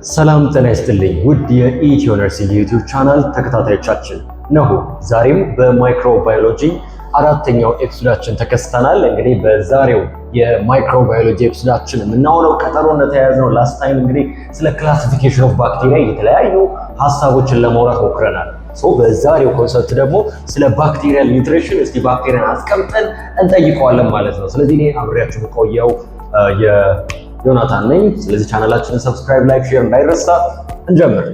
ሰላም ጤና ይስጥልኝ ውድ የኢትዮ ነርሲንግ ዩቲዩብ ቻናል ተከታታዮቻችን ነው። ዛሬም በማይክሮባዮሎጂ አራተኛው ኤፒሶዳችን ተከስተናል። እንግዲህ በዛሬው የማይክሮባዮሎጂ ኤፒሶዳችን የምናወራው ቀጠሮ እንደተያያዝነው ላስት ታይም እንግዲህ ስለ ክላሲፊኬሽን ኦፍ ባክቴሪያ የተለያዩ ሀሳቦችን ለማውራት ሞክረናል። በዛሬው ኮንሰፕት ደግሞ ስለ ባክቴሪያል ኒውትሪሽን እስቲ ባክቴሪያን አስቀምጠን እንጠይቀዋለን ማለት ነው። ስለዚህ እኔ አብሬያችሁ ቆየው ዮናታን ነኝ። ስለዚህ ቻናላችንን ሰብስክራይብ፣ ላይክ፣ ሼር እንዳይረሳ። እንጀምር።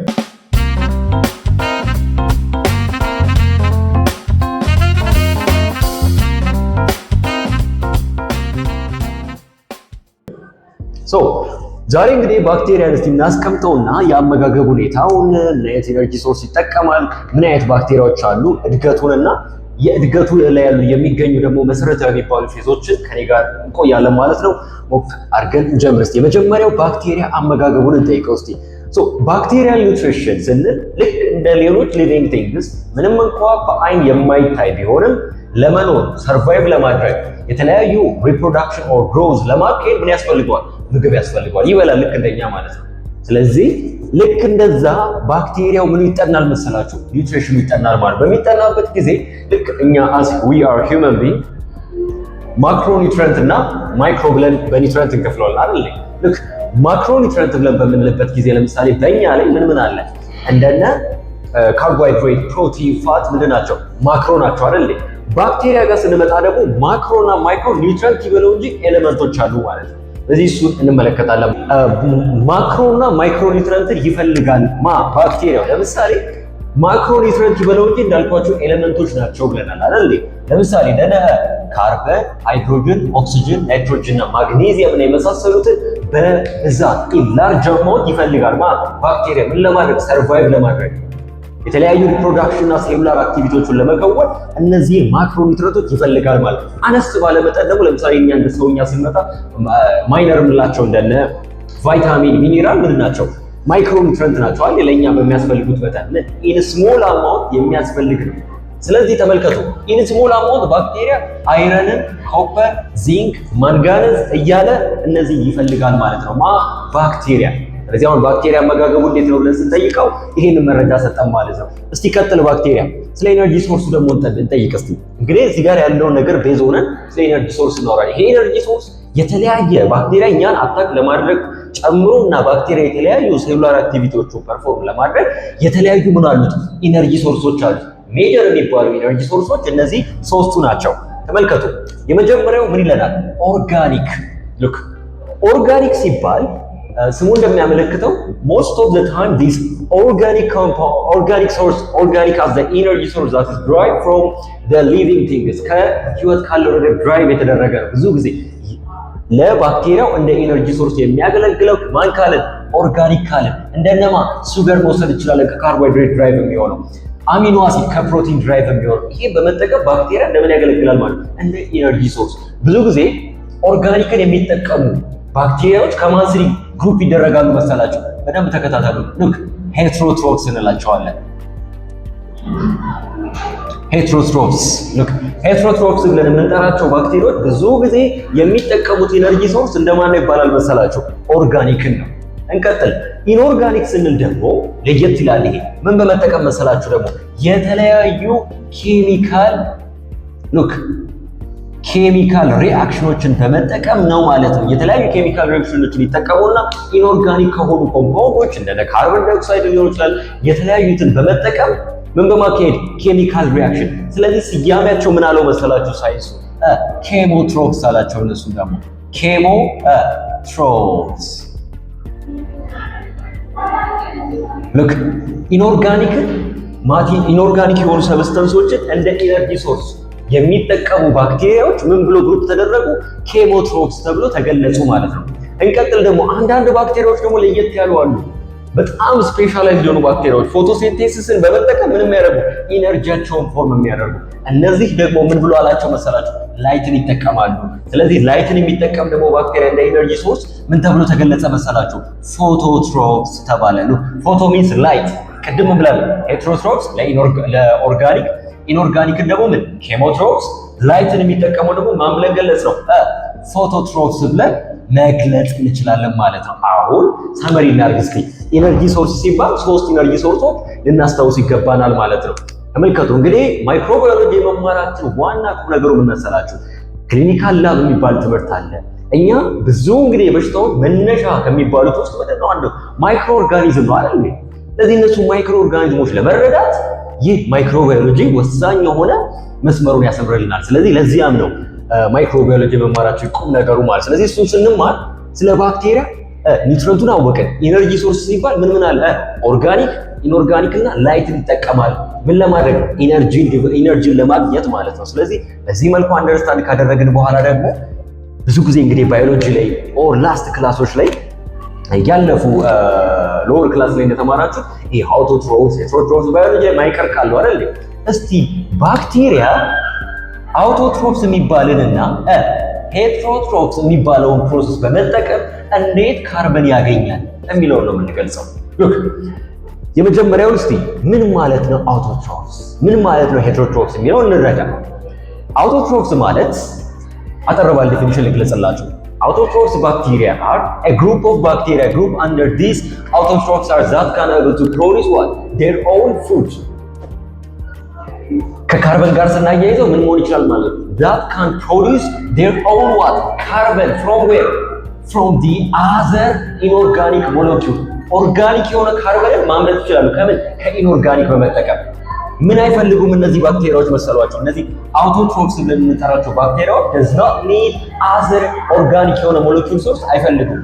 ዛሬ እንግዲህ ባክቴሪያን እስቲ እናስቀምጠውና የአመጋገብ ሁኔታውን፣ ምን አይነት ኤነርጂ ሶርስ ይጠቀማል፣ ምን አይነት ባክቴሪያዎች አሉ፣ እድገቱንና የእድገቱ ላይ ያሉ የሚገኙ ደግሞ መሰረታዊ የሚባሉ ፌዞችን ከኔ ጋር እንቆያለን ማለት ነው። ሞክ አድርገን እንጀምር። እስቲ የመጀመሪያው ባክቴሪያ አመጋገቡን እንጠይቀው እስቲ። ባክቴሪያል ኒውትሪሽን ስንል ልክ እንደ ሌሎች ሊቪንግ ቲንግስ ምንም እንኳ በአይን የማይታይ ቢሆንም ለመኖር ሰርቫይቭ ለማድረግ የተለያዩ ሪፕሮዳክሽን ኦር ግሮዝ ለማካሄድ ምን ያስፈልገዋል? ምግብ ያስፈልገዋል። ይበላል ልክ እንደኛ ማለት ነው። ስለዚህ ልክ እንደዛ ባክቴሪያው ምን ይጠናል መሰላችሁ? ኒውትሪሽኑ ይጠናል ማለት በሚጠናበት ጊዜ ልክ እኛ as we are human being ማክሮ ኒውትሪየንት እና ማይክሮ ብለን በኒውትሪየንት እንከፍለዋለን አይደል? ልክ ማክሮ ኒውትሪየንት ብለን በምንልበት ጊዜ ለምሳሌ በእኛ ላይ ምን አለ? እንደነ ካርቦሃይድሬት፣ ፕሮቲን፣ ፋት ምንድን ናቸው? ማክሮ ናቸው አይደል? ባክቴሪያ ጋር ስንመጣ ደግሞ ማክሮ እና ማይክሮ ኒውትሪየንት ይበለው እንጂ ኤሌመንቶች አሉ ማለት ነው። በዚህ እሱን እንመለከታለን። ማክሮ እና ማይክሮ ኒውትሪየንትን ይፈልጋል ባክቴሪያው። ለምሳሌ ማክሮ ኒውትሪየንት ይበለው እንጂ እንዳልኳቸው ኤሌመንቶች ናቸው ብለናል አይደል? ለምሳሌ እንደ ካርበን፣ ሃይድሮጅን፣ ኦክሲጅን፣ ናይትሮጅን እና ማግኔዚየም እና የመሳሰሉትን በብዛት ላርጅ አማውንት ይፈልጋል ባክቴሪያ ምን ለማድረግ? ሰርቫይቭ ለማድረግ የተለያዩ ሪፕሮዳክሽን እና ሴሉላር አክቲቪቲዎችን ለመከወን እነዚህ ማክሮ ኒውትሪየንቶች ይፈልጋል ማለት ነው። አነስ ባለ መጠን ደግሞ ለምሳሌ እኛ እንደ ሰውኛ ስንመጣ ማይነር የምንላቸው እንደነ ቫይታሚን፣ ሚኒራል ምን ናቸው? ማይክሮ ኒውትሪየንት ናቸው አይደል? ለኛ በሚያስፈልጉት መጠን ኢን ስሞል አማውንት የሚያስፈልግ ነው። ስለዚህ ተመልከቱ፣ ኢን ስሞል አማውንት ባክቴሪያ አይረንን፣ ኮፐር፣ ዚንክ፣ ማንጋነዝ እያለ እነዚህ ይፈልጋል ማለት ነው ባክቴሪያ። ስለዚህ አሁን ባክቴሪያ አመጋገቡ እንዴት ነው ብለን ስንጠይቀው ይሄንን መረጃ ሰጠን ማለት ነው። እስቲ ቀጥል ባክቴሪያ ስለ ኤነርጂ ሶርሱ ደግሞ እንጠይቅ እስቲ። እንግዲህ እዚህ ጋር ያለውን ነገር ቤዝ ሆነን ስለ ኤነርጂ ሶርስ እናወራለን። ይሄ ኤነርጂ ሶርስ የተለያየ ባክቴሪያ እኛን አታክ ለማድረግ ጨምሮ እና ባክቴሪያ የተለያዩ ሴሉላር አክቲቪቲዎችን ፐርፎርም ለማድረግ የተለያዩ ምን አሉት? ኢነርጂ ሶርሶች አሉት። ሜጀር የሚባሉ ኢነርጂ ሶርሶች እነዚህ ሶስቱ ናቸው። ተመልከቱ። የመጀመሪያው ምን ይለናል? ኦርጋኒክ። ሉክ ኦርጋኒክ ሲባል ስሙ እንደሚያመለክተው most of the time this organic source organic as the energy source that is derived from the living things ከህይወት ካለው ነገር ድራይቭ የተደረገ ነው። ብዙ ጊዜ ለባክቴሪያው እንደ ኤነርጂ ሶርስ የሚያገለግለው ማን ካለን? ኦርጋኒክ ካለን እንደነማ ሱገር መውሰድ እንችላለን፣ ከካርቦሃይድሬት ድራይቭ የሚሆነው አሚኖ አሲድ ከፕሮቲን ድራይቭ የሚሆነው ይሄ በመጠቀም ባክቴሪያ እንደምን ያገለግላል ማለት እንደ ኤነርጂ ሶርስ። ብዙ ጊዜ ኦርጋኒክን የሚጠቀሙ ባክቴሪያዎች ከማን ስር ግሩፕ ይደረጋሉ መሰላችሁ? በደንብ ተከታተሉ። ሉክ ሄትሮትሮፍስ እንላቸዋለን። ሄትሮትሮፍስ ሉክ ሄትሮትሮፍስ ብለን የምንጠራቸው ባክቴሪያዎች ብዙ ጊዜ የሚጠቀሙት ኤነርጂ ሶርስ እንደማን ነው ይባላል መሰላችሁ? ኦርጋኒክን ነው። እንቀጥል። ኢንኦርጋኒክ ስንል ደግሞ ለየት ይላል። ይሄ ምን በመጠቀም መሰላችሁ? ደግሞ የተለያዩ ኬሚካል ሪአክሽኖችን በመጠቀም ነው ማለት ነው። የተለያዩ ኬሚካል ሪአክሽኖችን ይጠቀሙና ኢንኦርጋኒክ ከሆኑ ኮምፓውንዶች እንደ ካርቦን ዳይኦክሳይድ ሊሆን ይችላል የተለያዩትን በመጠቀም ምን በማካሄድ ኬሚካል ሪአክሽን። ስለዚህ ስያሜያቸው ምን አለው መሰላችሁ? ሳይንሱ ኬሞትሮፍስ አላቸው። እነሱ ደግሞ ኬሞትሮፍስ። ልክ ኢንኦርጋኒክ የሆኑ ሰብስታንሶችን እንደ ኤነርጂ ሶርስ የሚጠቀሙ ባክቴሪያዎች ምን ብሎ ግሩፕ ተደረጉ? ኬሞትሮፍስ ተብሎ ተገለጹ ማለት ነው። እንቀጥል። ደግሞ አንዳንድ ባክቴሪያዎች ደግሞ ለየት ያሉ አሉ። በጣም ስፔሻላይዝድ የሆኑ ባክቴሪያዎች ፎቶሲንቴሲስን በመጠቀም ምንም ያደርጉ ኢነርጂያቸውን ፎርም የሚያደርጉ እነዚህ ደግሞ ምን ብሎ አላቸው መሰላችሁ? ላይትን ይጠቀማሉ። ስለዚህ ላይትን የሚጠቀም ደግሞ ባክቴሪያ እንደ ኢነርጂ ሶርስ ምን ተብሎ ተገለጸ መሰላችሁ? ፎቶትሮፍስ ተባለ። ፎቶ ሚንስ ላይት። ቅድም ብለን ሄትሮትሮፍስ ለኦርጋኒክ ኢንኦርጋኒክን ደግሞ ምን ኬሞትሮፍስ፣ ላይትን የሚጠቀመው ደግሞ ማን ብለን ገለጽ ነው? ፎቶትሮፍስ ብለን መግለጽ እንችላለን ማለት ነው። አሁን ሰመሪ እናድርግ እስኪ። ኢነርጂ ሶርስ ሲባል 3 ኢነርጂ ሶርሶች ልናስታውስ ይገባናል ማለት ነው። ተመልከቱ እንግዲህ ማይክሮባዮሎጂ የመማራችን ዋና ቁም ነገሩ ምን መሰላችሁ? ክሊኒካል ላብ የሚባል ትምህርት አለ። እኛ ብዙ እንግዲህ የበሽታው መነሻ ከሚባሉት ውስጥ ምንድነው አንዱ ማይክሮ ኦርጋኒዝም ነው አይደል? ስለዚህ እነሱ ማይክሮ ኦርጋኒዝሞች ለመረዳት ይህ ማይክሮባዮሎጂ ወሳኝ የሆነ መስመሩን ያሰምርልናል። ስለዚህ ለዚያም ነው ማይክሮባዮሎጂ መማራችን ቁም ነገሩ ማለት። ስለዚህ እሱን ስንማር ስለ ባክቴሪያ ኒውትረንቱን አወቅን። ኢነርጂ ሶርስ ሲባል ምን ምን አለ? ኦርጋኒክ፣ ኢንኦርጋኒክ እና ላይትን ይጠቀማል። ምን ለማድረግ? ኢነርጂን ለማግኘት ማለት ነው። ስለዚህ በዚህ መልኩ አንደርስታንድ ካደረግን በኋላ ደግሞ ብዙ ጊዜ እንግዲህ ባዮሎጂ ላይ ኦር ላስት ክላሶች ላይ ያለፉ ሎወር ክላስ ላይ እንደተማራችሁ ይሄ አውቶትሮፍስ ሄትሮትሮፍስ ባዮሎጂ ማይቀር ቃሉ አይደል? እስቲ ባክቴሪያ አውቶትሮፍስ የሚባልንና ሄትሮትሮፍስ የሚባለውን ፕሮሰስ በመጠቀም እንዴት ካርበን ያገኛል የሚለውን ነው የምንገልጸው። ሉክ የመጀመሪያውን እስቲ ምን ማለት ነው አውቶትሮፍስ፣ ምን ማለት ነው ሄትሮትሮፍስ የሚለው እንረዳ። አውቶትሮፍስ ማለት አጠር ባለ ዴፊኒሽን ልግለጽላችሁ። Autotrophs bacteria are a group of bacteria group under these autotrophs are that can able to produce what? Their own food. ከካርበን ጋር ስናያይዘው ምን መሆን ይችላል ማለት ነው? That can produce their own what? Carbon from where? From the other inorganic molecule. ኦርጋኒክ የሆነ ካርበንን ማምረት ይችላሉ። ከምን? ከኢንኦርጋኒክ በመጠቀም። ምን አይፈልጉም እነዚህ ባክቴሪያዎች መሰሏቸው? እነዚህ አውቶትሮፍስ ብለን የምንጠራቸው ባክቴሪያዎች does not need other ኦርጋኒክ የሆነ ሞለኪውል ሶርስ አይፈልጉም።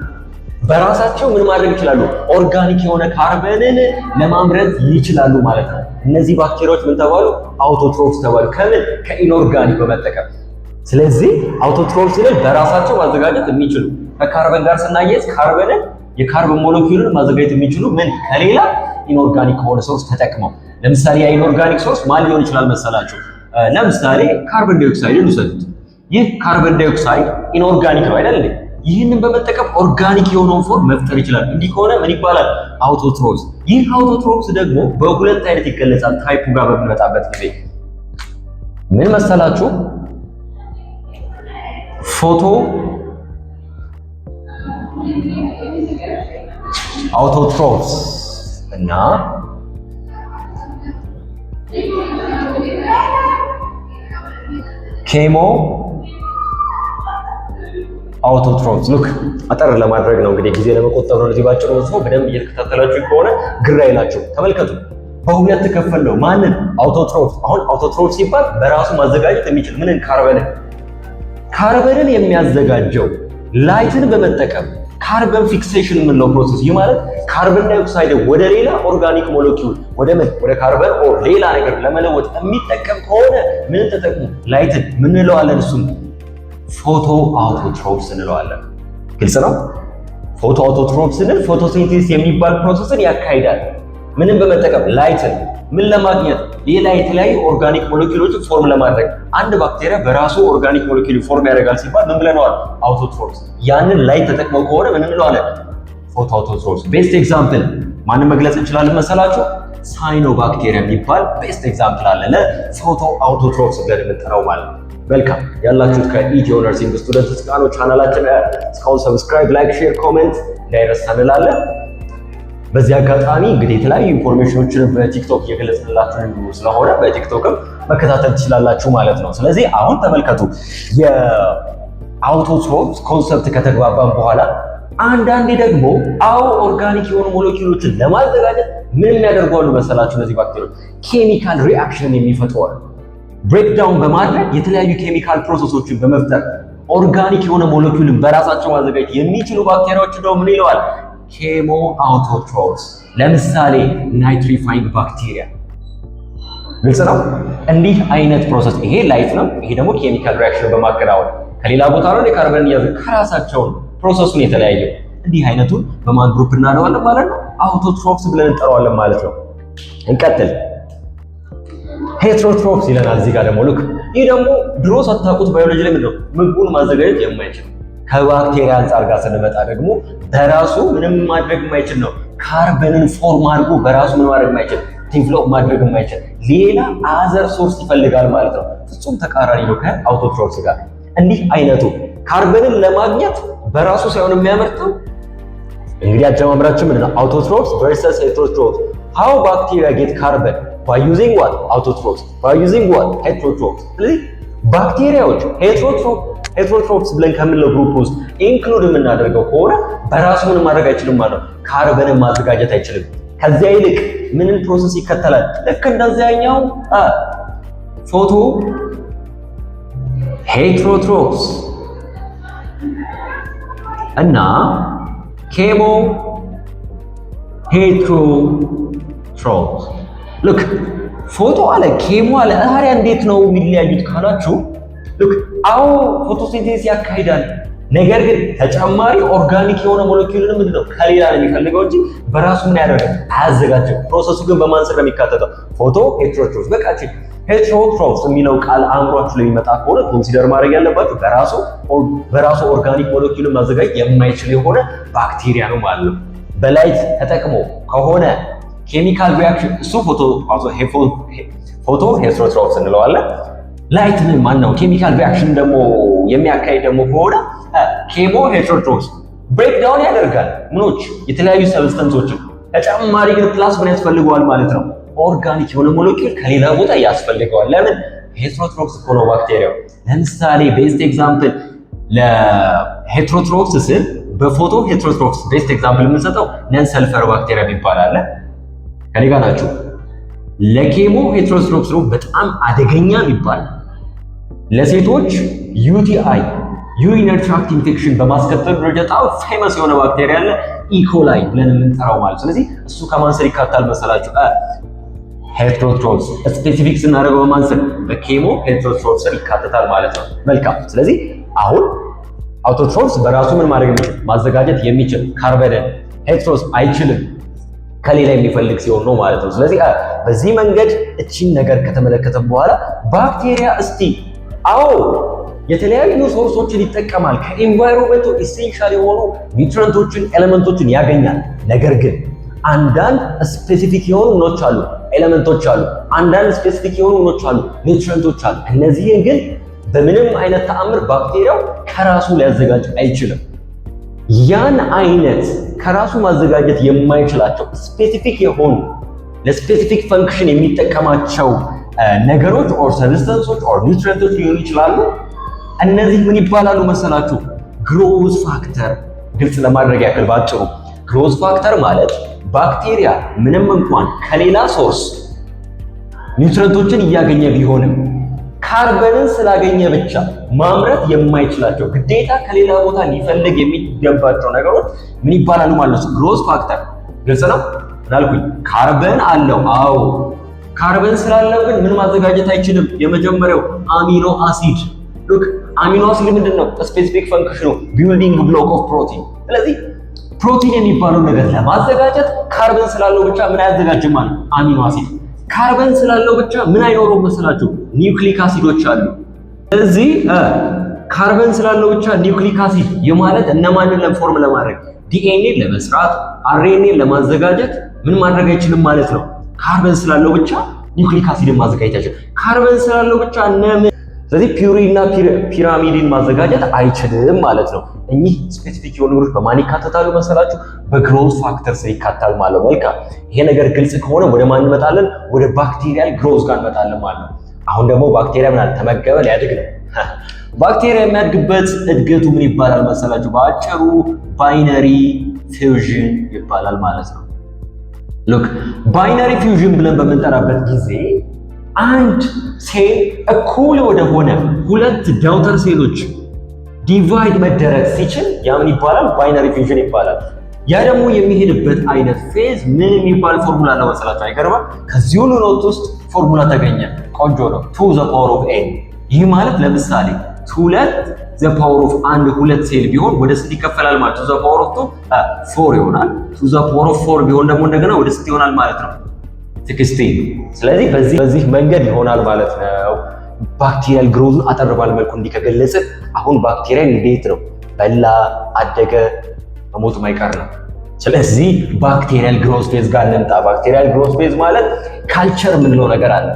በራሳቸው ምን ማድረግ ይችላሉ? ኦርጋኒክ የሆነ ካርበንን ለማምረት ይችላሉ ማለት ነው። እነዚህ ባክቴሪያዎች ምን ተባሉ? አውቶትሮፍስ ተባሉ። ከምን? ከኢንኦርጋኒክ በመጠቀም። ስለዚህ አውቶትሮፍስ ስንል በራሳቸው ማዘጋጀት የሚችሉ ከካርበን ጋር ስናያይዝ ካርበንን የካርበን ሞለኪውልን ማዘጋጀት የሚችሉ ምን? ከሌላ ኢንኦርጋኒክ ከሆነ ሶርስ ተጠቅመው። ለምሳሌ የኢንኦርጋኒክ ሶርስ ማን ሊሆን ይችላል መሰላችሁ? ለምሳሌ ካርበን ዳይኦክሳይድን ውሰዱት። ይህ ካርበን ዳይኦክሳይድ ኢንኦርጋኒክ ነው አይደል? ይህንን በመጠቀም ኦርጋኒክ የሆነውን ፎርም መፍጠር ይችላል። እንዲህ ከሆነ ምን ይባላል? አውቶትሮፍስ። ይህ አውቶትሮፍስ ደግሞ በሁለት አይነት ይገለጻል። ታይፑ ጋር በምንመጣበት ጊዜ ምን መሰላችሁ? ፎቶ አውቶትሮፍስ እና ኬሞ አውቶትሮፍስ። ሉክ አጠር ለማድረግ ነው እንግዲህ ጊዜ ለመቆጠብ ነው። እዚህ ባጭሩ ነው። በደንብ እየተከታተላችሁ ከሆነ ግራ ይላችሁ። ተመልከቱ፣ በሁለት ከፈል ነው። ማንን? አውቶትሮፍስ። አሁን አውቶትሮፍስ ሲባል በራሱ ማዘጋጀት የሚችል ምንን? ካርበንን የሚያዘጋጀው ላይትን በመጠቀም ካርበን ፊክሴሽን የምንለው ፕሮሰስ። ይህ ማለት ካርበን ዳይኦክሳይድ ወደ ሌላ ኦርጋኒክ ሞለኪውል ወደ ምን? ወደ ካርበን ኦር ሌላ ነገር ለመለወጥ የሚጠቀም ከሆነ ምን ተጠቅሙ? ላይትን ምን እንለዋለን? እሱም ፎቶ አውቶትሮፍስ እንለዋለን። ግልጽ ነው። ፎቶ አውቶትሮፍስ ስንል ፎቶሲንቴሲስ የሚባል ፕሮሰስን ያካሂዳል። ምንም በመጠቀም ላይትን ምን ለማግኘት? ሌላ የተለያዩ ኦርጋኒክ ሞለኪውሎችን ፎርም ለማድረግ። አንድ ባክቴሪያ በራሱ ኦርጋኒክ ሞለኪውል ፎርም ያደርጋል ሲባል ምን ብለነዋል? አውቶትሮፍስ። ያንን ላይት ተጠቅመው ከሆነ ምን እንለዋለን? ፎቶ አውቶትሮፍስ። ቤስት ኤግዛምፕል ማንን መግለጽ እንችላለን መሰላችሁ? ሳይኖ ባክቴሪያ የሚባል ቤስት ኤግዛምፕል አለ ለፎቶ አውቶትሮፍስ ብለን የምንጠራው ማለት ነው። መልካም ያላችሁት ከኢትዮ ነርሲንግ ስቱደንትስ ጋር ነው። ቻናላችን እስካሁን ሰብስክራይብ፣ ላይክ፣ ሼር፣ ኮሜንት እንዳይረሳ እንላለን። በዚህ አጋጣሚ እንግዲህ የተለያዩ ኢንፎርሜሽኖችን በቲክቶክ እየገለጽንላችሁ ስለሆነ በቲክቶክም መከታተል ትችላላችሁ ማለት ነው። ስለዚህ አሁን ተመልከቱ፣ የአውቶትሮፍስ ኮንሰፕት ከተግባባን በኋላ አንዳንዴ ደግሞ ኦርጋኒክ የሆኑ ሞለኪውሎችን ለማዘጋጀት ምን ያደርጋሉ መሰላችሁ? እነዚህ ባክቴሪያዎች ኬሚካል ሪአክሽን የሚፈጥሩ ብሬክዳውን በማድረግ የተለያዩ ኬሚካል ፕሮሰሶችን በመፍጠር ኦርጋኒክ የሆነ ሞለኪውልን በራሳቸው ማዘጋጀት የሚችሉ ባክቴሪያዎች ደግሞ ምን ይለዋል? ኬሞ አውቶትሮፍስ። ለምሳሌ ናይትሪፋይንግ ባክቴሪያ። ግልጽ ነው። እንዲህ አይነት ፕሮሰስ፣ ይሄ ላይት ነው፣ ይሄ ደግሞ ኬሚካል ሪአክሽን በማከናወን ከሌላ ቦታ ነው የካርበን ያዘ ከራሳቸው ፕሮሰሱን የተለያየው። እንዲህ አይነቱን በማን ግሩፕ እናደዋለን ማለት ነው? አውቶትሮፍስ ብለን እንጠራዋለን ማለት ነው። እንቀጥል። ሄትሮትሮፍስ ይለናል እዚህ ጋር ደግሞ ሉክ። ይህ ደግሞ ድሮ ሳታውቁት ባዮሎጂ ላይ ምንድነው? ምግቡን ማዘጋጀት የማይችል ከባክቴሪያ አንጻር ጋር ስንመጣ ደግሞ በራሱ ምንም ማድረግ የማይችል ነው። ካርበንን ፎርም አድርጎ በራሱ ምን ማድረግ የማይችል ዲቨሎፕ ማድረግ የማይችል ሌላ አዘር ሶርስ ይፈልጋል ማለት ነው። ፍጹም ተቃራኒ ነው ከአውቶትሮፍስ ጋር። እንዲህ አይነቱ ካርበንን ለማግኘት በራሱ ሳይሆን የሚያመርተው እንግዲህ አጀማመራችን ምንድነው? አውቶትሮፍስ versus heterotrophs. How bacteria get carbon by using what? Autotrophs. By using what? Heterotrophs. ስለዚህ ባክቴሪያዎች ሄትሮትሮፕስ ብለን ከምንለው ግሩፕ ውስጥ ኢንክሉድ የምናደርገው ከሆነ በራሱ ምንም ማድረግ አይችልም ማለት ነው። ካርበንን ማዘጋጀት አይችልም። ከዚያ ይልቅ ምንን ፕሮሰስ ይከተላል? ልክ እንደዚያኛው ፎቶ ሄትሮትሮፕስ እና ኬሞ ሄትሮትሮፕስ። ልክ ፎቶ አለ ኬሞ አለ። ታዲያ እንዴት ነው የሚለያዩት ካላችሁ፣ ልክ አዎ ፎቶሲንቴሲስ ያካሂዳል። ነገር ግን ተጨማሪ ኦርጋኒክ የሆነ ሞለኪውልን ምንድነው ከሌላ ነው የሚፈልገው እንጂ በራሱ ምን ያደርጋል? አያዘጋጅም። ፕሮሰሱ ግን በማን ስር ነው የሚካተተው? ፎቶ ሄትሮትሮፕስ። በቃ ሄትሮትሮፕስ የሚለው ቃል አእምሯችሁ ላይ የሚመጣ ከሆነ ኮንሲደር ማድረግ ያለባችሁ በራሱ ኦርጋኒክ ሞለኪውልን ማዘጋጀት የማይችል የሆነ ባክቴሪያ ነው ማለት ነው። በላይት ተጠቅሞ ከሆነ ኬሚካል ሪአክሽን እሱ ፎቶ ሄትሮትሮፕስ እንለዋለን። ላይት ማን ነው ኬሚካል ሪአክሽን ደግሞ የሚያካሂድ ደግሞ ከሆነ ኬሞ ሄትሮትሮፕስ ብሬክ ዳውን ያደርጋል። ምኖች የተለያዩ ሰብስታንሶችን ተጨማሪ ግን ፕላስ ምን ያስፈልገዋል ማለት ነው? ኦርጋኒክ የሆነ ሞለኪውል ከሌላ ቦታ ያስፈልገዋል። ለምን? ሄትሮትሮፕስ እኮ ነው ባክቴሪያው። ለምሳሌ ቤስት ኤግዛምፕል ለሄትሮትሮፕስ ስል በፎቶ ሄትሮትሮፕስ ቤስት ኤግዛምፕል የምንሰጠው ነን ሰልፈር ባክቴሪያ ይባላል። ከኔ ጋር ናችሁ? ለኬሞ ሄትሮትሮፕስ ነው በጣም አደገኛ ይባላል። ለሴቶች ዩቲአይ ዩሪነሪ ትራክት ኢንፌክሽን በማስከተል በጣም ፌመስ የሆነ ባክቴሪያ አለ ኢኮላይ ብለን የምንጠራው ማለት። ስለዚህ እሱ ከማን ስር ይካተታል መሰላችሁ? ሄትሮትሮፕስ። ስፔሲፊክ ስናደርገው በማን ስር? በኬሞ ሄትሮትሮፕስ ስር ይካተታል ማለት ነው። መልካም። ስለዚህ አሁን አውቶትሮፕስ በራሱ ምን ማድረግ የሚችል ማዘጋጀት የሚችል ካርበንን፣ ሄትሮትሮፕስ አይችልም ከሌላ የሚፈልግ ሲሆን ነው ማለት ነው። ስለዚህ በዚህ መንገድ እቺን ነገር ከተመለከተን በኋላ ባክቴሪያ እስቲ አዎ የተለያዩ ሶርሶችን ይጠቀማል። ከኤንቫይሮንመንቱ ኢሴንሻል የሆኑ ኒውትሪየንቶችን ኤሌመንቶችን ያገኛል። ነገር ግን አንዳንድ ስፔሲፊክ የሆኑ ምኖች አሉ ኤሌመንቶች አሉ። አንዳንድ ስፔሲፊክ የሆኑ ምኖች አሉ ኒውትሪየንቶች አሉ። እነዚህን ግን በምንም አይነት ተአምር ባክቴሪያው ከራሱ ሊያዘጋጅ አይችልም። ያን አይነት ከራሱ ማዘጋጀት የማይችላቸው ስፔሲፊክ የሆኑ ለስፔሲፊክ ፈንክሽን የሚጠቀማቸው ነገሮች ኦር ሰብስታንሶች ኦር ኒውትሪየንቶች ሊሆኑ ይችላሉ። እነዚህ ምን ይባላሉ መሰላችሁ? ግሮዝ ፋክተር። ግልጽ ለማድረግ ያክል ባጭሩ ግሮዝ ፋክተር ማለት ባክቴሪያ ምንም እንኳን ከሌላ ሶርስ ኒውትሪየንቶችን እያገኘ ቢሆንም ካርበንን ስላገኘ ብቻ ማምረት የማይችላቸው ግዴታ ከሌላ ቦታ ሊፈልግ የሚገባቸው ነገሮች ምን ይባላሉ ማለት ነው? ግሮዝ ፋክተር። ግልጽ ነው እንዳልኩኝ ካርበን አለው። አዎ ካርበን ስላለው ግን ምን ማዘጋጀት አይችልም። የመጀመሪያው አሚኖ አሲድ። ሉክ አሚኖ አሲድ ምንድነው? ስፔሲፊክ ፈንክሽኑ ቢልዲንግ ብሎክ ኦፍ ፕሮቲን። ስለዚህ ፕሮቲን የሚባለው ነገር ለማዘጋጀት ካርበን ስላለው ብቻ ምን አያዘጋጅም ማለት አሚኖ አሲድ። ካርበን ስላለው ብቻ ምን አይኖረውም መሰላችሁ? ኒውክሊክ አሲዶች አሉ። ስለዚህ ካርበን ስላለው ብቻ ኒውክሊክ አሲድ የማለት እነማንን ለፎርም ለማድረግ ዲኤንኤ ለመስራት አርኤንኤ ለማዘጋጀት ምን ማድረግ አይችልም ማለት ነው። ካርበን ስላለው ብቻ ኒውክሊክ አሲድን ማዘጋጀት አይችልም። ካርበን ስላለው ብቻ ስለዚህ ፒውሪን እና ፒራሚድን ማዘጋጀት አይችልም ማለት ነው። እኚህ ስፔሲፊክ የሆኑ ነገሮች በማን ይካተታሉ መሰላችሁ? በግሮዝ ፋክተር ስር ይካተታል ማለት ነው። መልካም። ይሄ ነገር ግልጽ ከሆነ ወደ ማን እንመጣለን? ወደ ባክቴሪያል ግሮዝ ጋር እንመጣለን ማለት ነው። አሁን ደግሞ ባክቴሪያ ምን ተመገበ ሊያድግ ነው። ባክቴሪያ የሚያድግበት እድገቱ ምን ይባላል መሰላችሁ? በአጭሩ ባይነሪ ፊውዥን ይባላል ማለት ነው። ሉክ ባይነሪ ፊውዥን ብለን በምንጠራበት ጊዜ አንድ ሴል እኩል ወደሆነ ሁለት ዳውተር ሴሎች ዲቫይድ መደረግ ሲችል ያ ምን ይባላል? ባይነሪ ፊውዥን ይባላል። ያ ደግሞ የሚሄድበት አይነት ፌዝ ምን የሚባል ፎርሙላ ነው መሰላችሁ? አይገርምም? ከዚህ ሁሉ ኖት ውስጥ ፎርሙላ ተገኘ። ቆንጆ ነው። 2 ዘ ፓወር ኦፍ n። ይህ ማለት ለምሳሌ 2 ዘ ፓወር ኦፍ አንድ ሁለት ሴል ቢሆን ወደ ስንት ይከፈላል ማለት ነው? 2 ዘ ፓወር ኦፍ 4 ይሆናል። 2 ዘ ፓወር ኦፍ 4 ቢሆን ደግሞ እንደገና ወደ ስንት ይሆናል ማለት ነው? 16። ስለዚህ በዚህ መንገድ ይሆናል ማለት ነው። ባክቴሪያል ግሮዝን አጠር ባለ መልኩ እንዲከገለጽ አሁን ባክቴሪያ እንዴት ነው በላ አደገ መሞቱ ማይቀር ነው። ስለዚህ ባክቴሪያል ግሮዝ ፌዝ ጋር እንምጣ። ባክቴሪያል ግሮዝ ፌዝ ማለት ካልቸር የምንለው ነገር አለ።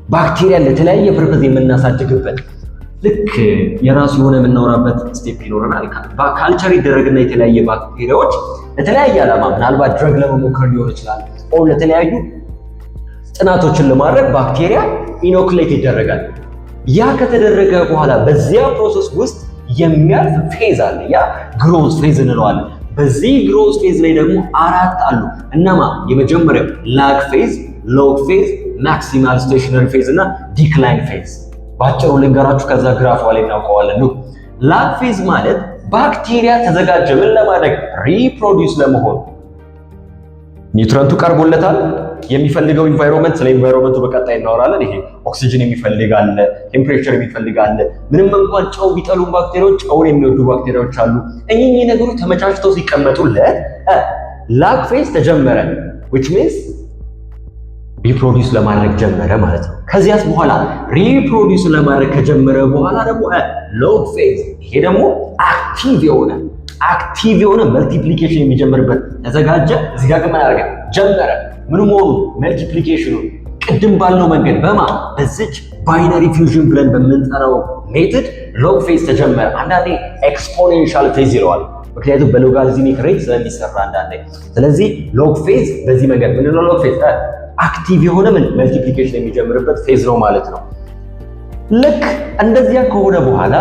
ባክቴሪያ ለተለያየ ፐርፐዝ የምናሳድግበት ልክ የራሱ የሆነ የምናወራበት ስቴፕ ይኖረናል። ካልቸር ይደረግና የተለያየ ባክቴሪያዎች ለተለያየ ዓላማ ምናልባት ድረግ ለመሞከር ሊሆን ይችላል፣ ኦር ለተለያዩ ጥናቶችን ለማድረግ ባክቴሪያ ኢኖኩሌት ይደረጋል። ያ ከተደረገ በኋላ በዚያ ፕሮሰስ ውስጥ የሚያልፍ ፌዝ አለ። ያ ግሮዝ ፌዝ እንለዋለን። በዚህ ግሮዝ ፌዝ ላይ ደግሞ 4 አሉ። እነማ? የመጀመሪያው ላግ ፌዝ፣ ሎግ ፌዝ፣ ማክሲማል ስቴሽነሪ ፌዝ እና ዲክላይን ፌዝ። ባጭሩ ልንገራችሁ፣ ከዛ ግራፏ ላይ እናውቀዋለን። ነው ላግ ፌዝ ማለት ባክቴሪያ ተዘጋጀ ምን ለማድረግ? ሪፕሮዲውስ ለመሆን። ኒውትረንቱ ቀርቦለታል፣ የሚፈልገው ኢንቫይሮንመንት። ስለ ኢንቫይሮንመንቱ በቀጣይ እናወራለን። ይሄ ኦክሲጅን የሚፈልግ አለ፣ ቴምፕሬቸር የሚፈልግ አለ። ምንም እንኳን ጨው ቢጠሉ ባክቴሪያዎች ጨውን የሚወዱ ባክቴሪያዎች አሉ። እኚህ ነገሮች ተመቻችተው ሲቀመጡለት ላግ ፌዝ ተጀመረ፣ which means ሪፕሮዲውስ ለማድረግ ጀመረ ማለት ነው። ከዚያስ በኋላ ሪፕሮዲውስ ለማድረግ ከጀመረ በኋላ ደግሞ ሎግ ፌዝ፣ ይሄ ደግሞ አክቲቭ የሆነ መልቲፕሊኬሽን የሚጀምርበት ተዘጋጀ። እዚህ ጋር ምን አደረገ? ጀመረ። ምን መሆኑ? መልቲፕሊኬሽኑ ቅድም ባልነው መንገድ በዚች ባይነሪ ፊውዥን ብለን በምንጠራው ሜትድ ሎግ ፌዝ ተጀመረ። አንዳንዴ ኤክስፖኔንሻል ፌዝ ይለዋል፣ ምክንያቱም በሎጋሪዝሚክ ሬት ስለሚሰራ አንዳንዴ። ስለዚህ ሎግ ፌዝ በዚህ መንገድ ምንድነው? ሎግ ፌዝ አክቲቭ የሆነ መልቲፕሊኬሽን የሚጀምርበት ፌዝ ነው ማለት ነው። ልክ እንደዚያ ከሆነ በኋላ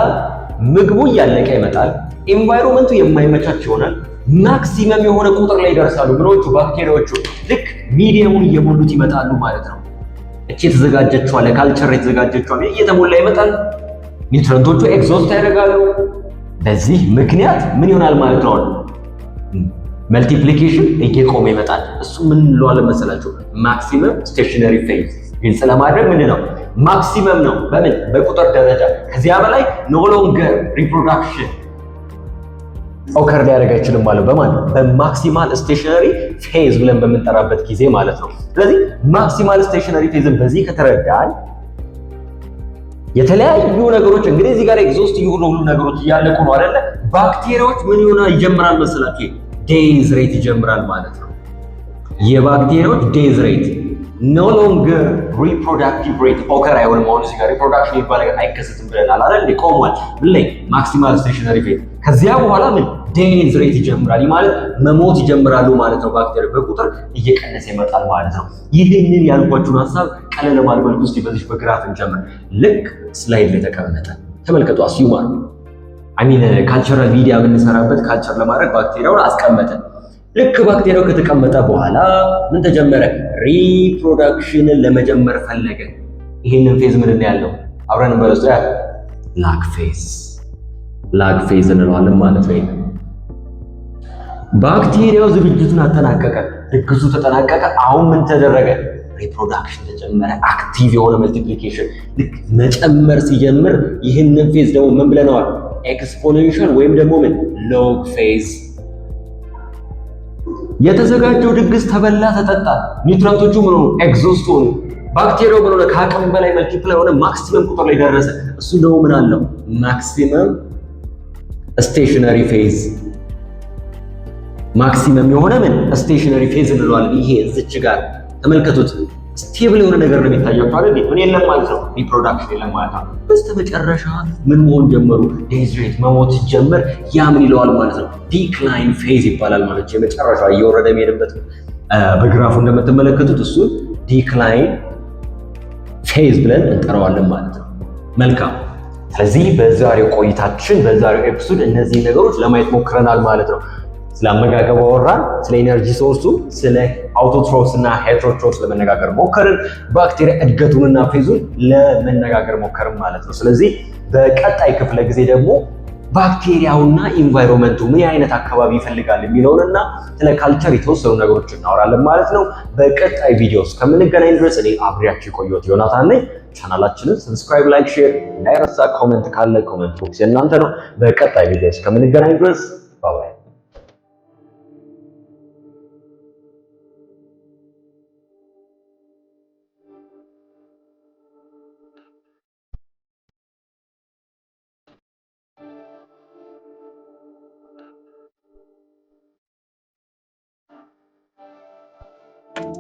ምግቡ እያለቀ ይመጣል። ኢንቫይሮንመንቱ የማይመቻች ይሆናል። ማክሲመም የሆነ ቁጥር ላይ ይደርሳሉ። ምኖቹ? ባክቴሪያዎቹ ልክ ሚዲየሙን እየሞሉት ይመጣሉ ማለት ነው። እቺ የተዘጋጀችዋ ለካልቸር የተዘጋጀችዋ እየተሞላ ይመጣል። ኒውትረንቶቹ ኤግዞስት ያደርጋሉ። በዚህ ምክንያት ምን ይሆናል ማለት ነው? መልቲፕሊኬሽን እየቆመ ይመጣል። እሱ ምን እንለዋለን መሰላችሁ? ማክሲመም ስቴሽነሪ ፌዝ። ግልጽ ለማድረግ ምንድን ነው? ማክሲመም ነው በምን? በቁጥር ደረጃ። ከዚያ በላይ ኖ ሎንገር ሪፕሮዳክሽን ኦከር ሊያደርግ አይችልም ማለት በማለት በማክሲማል ስቴሽነሪ ፌዝ ብለን በምንጠራበት ጊዜ ማለት ነው። ስለዚህ ማክሲማል ስቴሽነሪ ፌዝን በዚህ ከተረዳን የተለያዩ ነገሮች እንግዲህ እዚህ ጋር ኤግዞስት የሆኑ ሁሉ ነገሮች እያለቁ ነው አይደለ? ባክቴሪያዎች ምን ይጀምራል መሰላችሁ? ዴይዝ ሬት ይጀምራል ማለት ነው። የባክቴሪያዎች ዴይዝ ሬት ኖ ሎንገር ሪፕሮዳክቲቭ ሬት ኦከር አይሆንም። አሁን እዚህ ጋር ሪፕሮዳክሽን የሚባል ነገር አይከሰትም ብለናል አይደል? ቆሟል። ምን ላይ? ማክሲማል ስቴሽነሪ ፌዝ። ከዚያ በኋላ ምን? ዴይዝ ሬት ይጀምራል። ማለት መሞት ይጀምራሉ ማለት ነው። ባክቴሪያ በቁጥር እየቀነሰ ይመጣል ማለት ነው። ይህንን ያልኳችሁን ሀሳብ ቀለል ባለ መልኩ እስቲ በዚህ በግራፍ እንጀምር። ልክ ስላይድ ላይ ተቀመጠ። ተመልከቱ። አስዩማር ካልቸራል ሚዲያ የምንሰራበት ካልቸር ለማድረግ ባክቴሪያውን አስቀመጠን። ልክ ባክቴሪያው ከተቀመጠ በኋላ ምን ተጀመረ? ሪፕሮዳክሽንን ለመጀመር ፈለገ። ይሄንን ፌዝ ምን ያለው አብረን በለስቶ ላግ ፌዝ እንለዋለን ማለት ነው። ባክቴሪያው ዝግጅቱን አጠናቀቀ፣ ድግሱ ተጠናቀቀ። አሁን ምን ተደረገ? ሪፕሮዳክሽን ተጀመረ። አክቲቭ የሆነ መልቲፕሊኬሽን ልክ መጨመር ሲጀምር ይህንን ፌዝ ደግሞ ምን ብለነዋል? ኤክስፖኔንሻል ወይም ደግሞ ምን? ሎግ ፌዝ። የተዘጋጀው ድግስ ተበላ፣ ተጠጣ። ኒውትረንቶቹ ምን ሆኑ? ኤግዞስት ሆኑ። ባክቴሪያው ምን ሆነ? ከአቅም በላይ መልቲፕላይ ሆነ፣ ማክሲመም ቁጥር ላይ ደረሰ። እሱ ደግሞ ምን አለው? ማክሲመም ስቴሽነሪ ፌዝ። ማክሲመም የሆነ ምን? ስቴሽነሪ ፌዝ እንለዋለን። ይሄ እዚች ጋር ተመልከቱት። ስቴብል የሆነ ነገር ነው የሚታያቸው አይደል? ምን የለም ማለት ነው? ሪፕሮዳክሽን የለም ማለት ነው። በስተመጨረሻ ምን መሆን ጀመሩ? ዴይዝ ሬት መሞት ሲጀምር ያ ምን ይለዋል ማለት ነው? ዲክላይን ፌዝ ይባላል ማለት ነው። የመጨረሻ እየወረደ የሚሄድበት በግራፉ እንደምትመለከቱት እሱ ዲክላይን ፌዝ ብለን እንጠራዋለን ማለት ነው። መልካም። ስለዚህ በዛሬው ቆይታችን በዛሬው ኤፒሶድ እነዚህ ነገሮች ለማየት ሞክረናል ማለት ነው። ስለ አመጋገብ አወራን፣ ስለ ኤነርጂ ሶርሱ፣ ስለ አውቶትሮፍስ እና ሄትሮትሮፍስ ለመነጋገር ሞከርን፣ ባክቴሪያ እድገቱንና ፌዙን ለመነጋገር ሞከርን ማለት ነው። ስለዚህ በቀጣይ ክፍለ ጊዜ ደግሞ ባክቴሪያውና ኢንቫይሮንመንቱ ምን አይነት አካባቢ ይፈልጋል የሚለውንና ስለ ካልቸር የተወሰኑ ነገሮች እናወራለን ማለት ነው። በቀጣይ ቪዲዮ እስከምንገናኝ ድረስ እኔ አብሬያችሁ የቆየሁት ዮናታን ነኝ። ቻናላችንን ሰብስክራይብ፣ ላይክ፣ ሼር እንዳይረሳ። ኮሜንት ካለ ኮሜንት ቦክስ የእናንተ ነው። በቀጣይ ቪዲዮ እስከምንገናኝ ድረስ